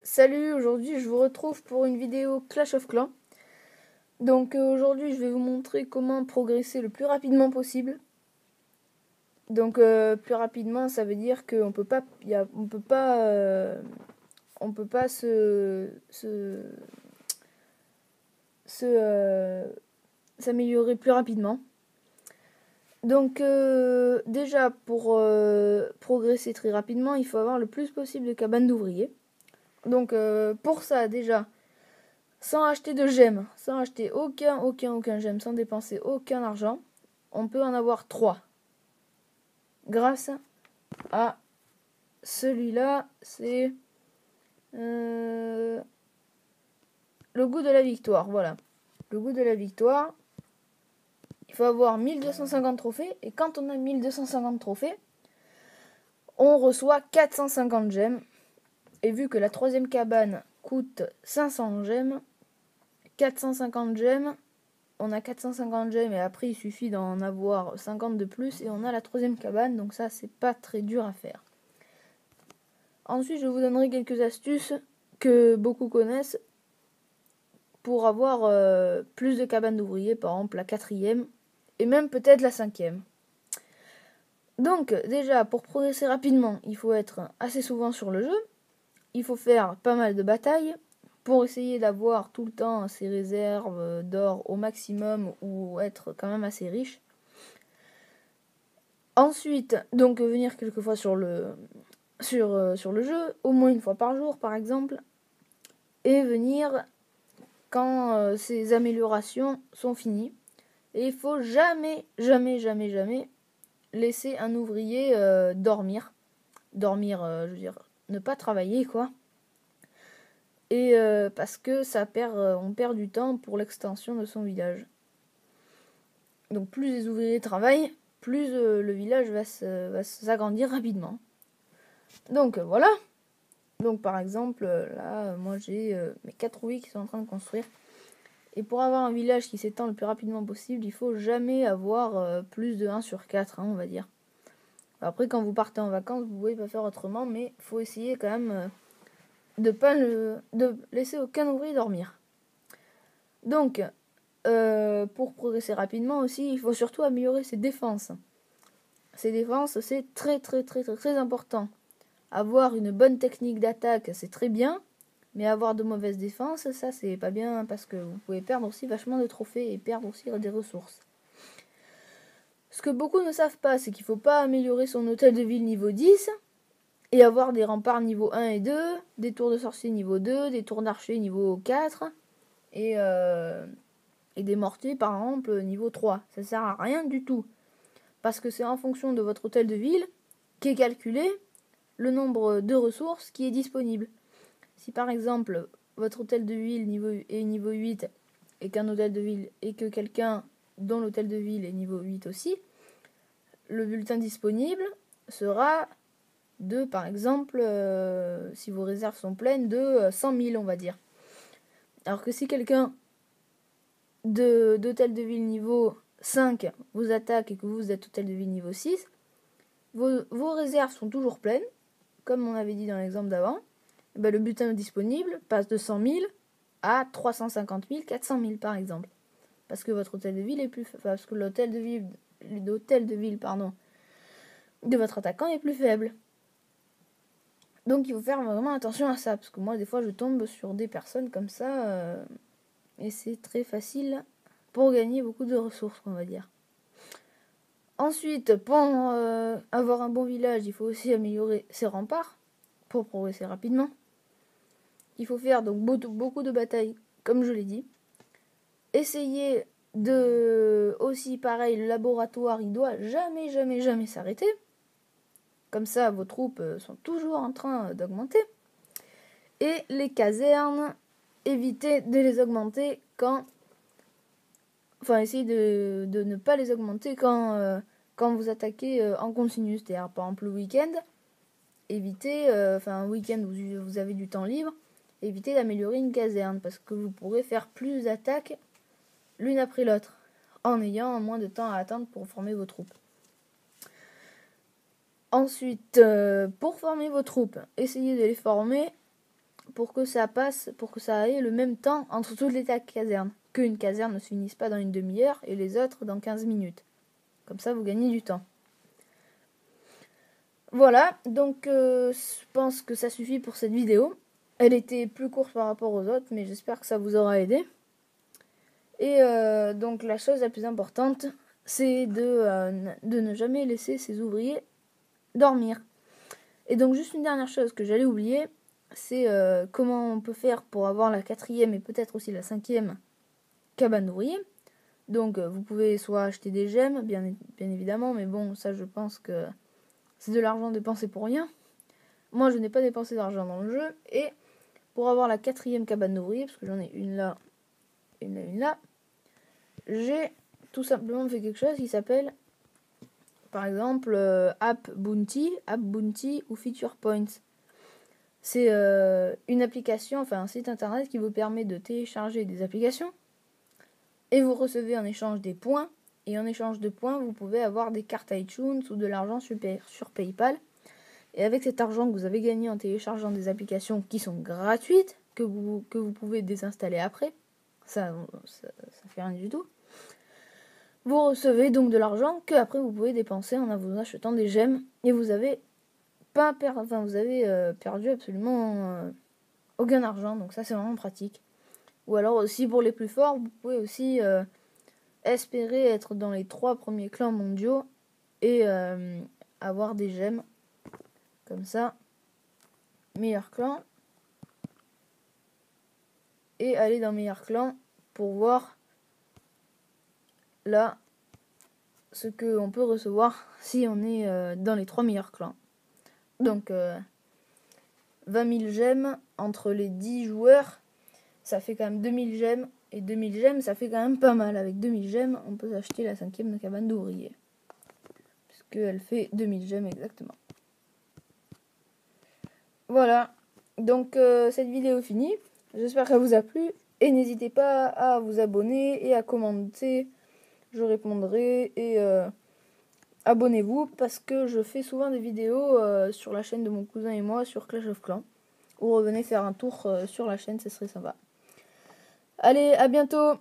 Salut, aujourd'hui je vous retrouve pour une vidéo Clash of Clans. Donc aujourd'hui je vais vous montrer comment progresser le plus rapidement possible. Donc plus rapidement ça veut dire qu'on peut pas, on peut pas s'améliorer plus rapidement. Donc déjà pour progresser très rapidement, il faut avoir le plus possible de cabanes d'ouvriers. Donc pour ça déjà, sans acheter de gemmes, sans acheter aucun gemme, sans dépenser aucun argent, on peut en avoir 3. Grâce à celui-là, c'est le goût de la victoire. Voilà, le goût de la victoire. Il faut avoir 1250 trophées. Et quand on a 1250 trophées, on reçoit 450 gemmes. Et vu que la troisième cabane coûte 500 gemmes, 450 gemmes, on a 450 gemmes et après il suffit d'en avoir 50 de plus et on a la troisième cabane, donc ça c'est pas très dur à faire. Ensuite je vous donnerai quelques astuces que beaucoup connaissent pour avoir plus de cabanes d'ouvriers, par exemple la 4e et même peut-être la 5e. Donc déjà pour progresser rapidement il faut être assez souvent sur le jeu, il faut faire pas mal de batailles pour essayer d'avoir tout le temps ses réserves d'or au maximum ou être quand même assez riche. Ensuite, donc venir quelquefois sur le jeu, au moins une fois par jour par exemple, et venir quand ces améliorations sont finies. Et il faut jamais laisser un ouvrier dormir. Dormir, je veux dire, ne pas travailler quoi. Et parce que on perd du temps pour l'extension de son village. Donc plus les ouvriers travaillent, plus le village va s'agrandir rapidement. Donc voilà. Donc par exemple, là, moi j'ai mes 4 ouvriers qui sont en train de construire. Et pour avoir un village qui s'étend le plus rapidement possible, il faut jamais avoir plus de 1 sur 4, on va dire. Après, quand vous partez en vacances, vous pouvez pas faire autrement, mais il faut essayer quand même de laisser aucun ouvrier dormir. Donc, pour progresser rapidement aussi, il faut surtout améliorer ses défenses. Ses défenses, c'est très important. Avoir une bonne technique d'attaque, c'est très bien, mais avoir de mauvaises défenses, ça c'est pas bien parce que vous pouvez perdre aussi vachement de trophées et perdre aussi des ressources. Ce que beaucoup ne savent pas, c'est qu'il ne faut pas améliorer son hôtel de ville niveau 10 et avoir des remparts niveau 1 et 2, des tours de sorcier niveau 2, des tours d'archer niveau 4 et des mortiers par exemple niveau 3. Ça sert à rien du tout. Parce que c'est en fonction de votre hôtel de ville qu'est calculé le nombre de ressources qui est disponible. Si par exemple votre hôtel de ville est niveau 8 et qu'un hôtel de ville et que quelqu'un dont l'hôtel de ville est niveau 8 aussi, le bulletin disponible sera de, par exemple, si vos réserves sont pleines, de 100 000 on va dire. Alors que si quelqu'un d'hôtel de ville niveau 5 vous attaque et que vous êtes hôtel de ville niveau 6, vos réserves sont toujours pleines, comme on avait dit dans l'exemple d'avant. Ben, le bulletin disponible passe de 100 000 à 350 000, 400 000 par exemple. Parce que votre hôtel de ville est plus parce que l'hôtel de ville de votre attaquant est plus faible. Donc il faut faire vraiment attention à ça, parce que moi des fois je tombe sur des personnes comme ça et c'est très facile pour gagner beaucoup de ressources, on va dire. Ensuite, pour avoir un bon village, il faut aussi améliorer ses remparts pour progresser rapidement. Il faut faire donc beaucoup de batailles, comme je l'ai dit. Essayez aussi pareil, le laboratoire, il doit jamais s'arrêter. Comme ça, vos troupes sont toujours en train d'augmenter. Et les casernes, évitez de les augmenter essayez de ne pas les augmenter quand vous attaquez en continu. C'est-à-dire, par exemple, le week-end, évitez, un week-end où vous avez du temps libre, évitez d'améliorer une caserne parce que vous pourrez faire plus d'attaques l'une après l'autre en ayant moins de temps à attendre pour former vos troupes. Ensuite, pour former vos troupes, essayez de les former pour que ça passe, pour que ça ait le même temps entre toutes les casernes. Qu'une caserne ne se finisse pas dans une demi-heure et les autres dans 15 minutes. Comme ça, vous gagnez du temps. Voilà, donc je pense que ça suffit pour cette vidéo. Elle était plus courte par rapport aux autres, mais j'espère que ça vous aura aidé. Et donc la chose la plus importante, c'est de ne jamais laisser ses ouvriers dormir. Et donc juste une dernière chose que j'allais oublier, c'est comment on peut faire pour avoir la 4e et peut-être aussi la 5e cabane d'ouvriers. Donc vous pouvez soit acheter des gemmes, bien évidemment, mais bon, ça je pense que c'est de l'argent dépensé pour rien. Moi je n'ai pas dépensé d'argent dans le jeu, et pour avoir la 4e cabane d'ouvriers, parce que j'en ai une là, une là, j'ai tout simplement fait quelque chose qui s'appelle, par exemple, App Bounty ou Feature Points. C'est une application, enfin un site internet qui vous permet de télécharger des applications et vous recevez en échange des points. Et en échange de points, vous pouvez avoir des cartes iTunes ou de l'argent sur PayPal. Et avec cet argent que vous avez gagné en téléchargeant des applications qui sont gratuites, que vous pouvez désinstaller après, ça fait rien du tout. Vous recevez donc de l'argent que après vous pouvez dépenser en vous achetant des gemmes, et vous avez perdu absolument aucun argent, donc ça c'est vraiment pratique. Ou alors aussi pour les plus forts, vous pouvez aussi espérer être dans les 3 premiers clans mondiaux et avoir des gemmes comme ça, meilleur clan, et aller dans meilleur clan pour voir là ce qu'on peut recevoir si on est dans les 3 meilleurs clans. Donc 20 000 gemmes entre les 10 joueurs, ça fait quand même 2000 gemmes, et 2000 gemmes ça fait quand même pas mal. Avec 2000 gemmes on peut acheter la 5e cabane d'ouvriers, puisqu'elle fait 2000 gemmes exactement. Voilà, donc cette vidéo est finie, j'espère qu'elle vous a plu, et n'hésitez pas à vous abonner et à commenter, je répondrai, et abonnez-vous, parce que je fais souvent des vidéos sur la chaîne de mon cousin et moi sur Clash of Clans, ou revenez faire un tour sur la chaîne, ce serait sympa. Allez, à bientôt!